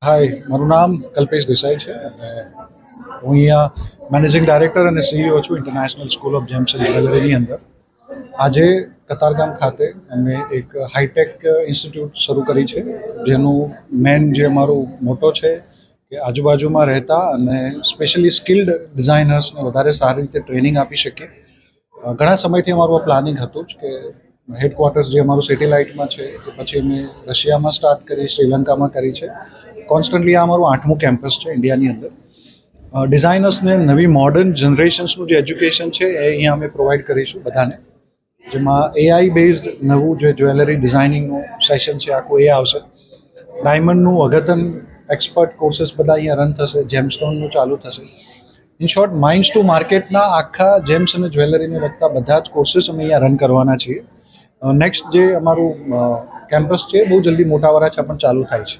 હાય, મારું નામ કલ્પેશ દેસાઈ છે અને હું અહીંયા મેનેજિંગ ડાયરેક્ટર અને સીઈઓ છું international school of gems and જ્વેલરીની અંદર. આજે કતારગામ ખાતે અમે એક હાઈટેક ઇન્સ્ટિટ્યૂટ શરૂ કરી છે, જેનું મેન જે અમારું મોટો છે કે આજુબાજુમાં રહેતા અને સ્પેશિયલી સ્કિલ્ડ ડિઝાઇનર્સને વધારે સારી રીતે ટ્રેનિંગ આપી શકીએ. ઘણા સમયથી અમારું આ પ્લાનિંગ હતું જ કે હેડક્વાર્ટર્સ જે અમારું સેટેલાઇટમાં છે કે પછી અમે રશિયામાં સ્ટાર્ટ કરી, શ્રીલંકામાં કરી છે. કોન્સ્ટન્ટલી આ અમારું 8મું કેમ્પસ છે ઇન્ડિયાની અંદર. ડિઝાઇનર્સને નવી મોડર્ન જનરેશન્સનું જે એજ્યુકેશન છે એ અહીંયા અમે પ્રોવાઈડ કરીશું બધાને, જેમાં એઆઈ બેઝડ નવું જે જ્વેલરી ડિઝાઇનિંગનું સેશન છે આખું એ આવશે. ડાયમંડનું અગતન એક્સપર્ટ કોર્सेस બધા અહીંયા રન થશે, જેમસ્ટોનનું ચાલુ થશે. ઇન શોર્ટ, માઇન્ડ્સ ટુ માર્કેટના આખા જેમ્સ અને જ્વેલરીને લગતા બધા જ કોર્सेस અમે અહીંયા રન કરવાના છીએ. નેક્સ્ટ જે અમારું કેમ્પસ છે બહુ જલ્દી મોટા વરાછા પણ ચાલુ થાય છે.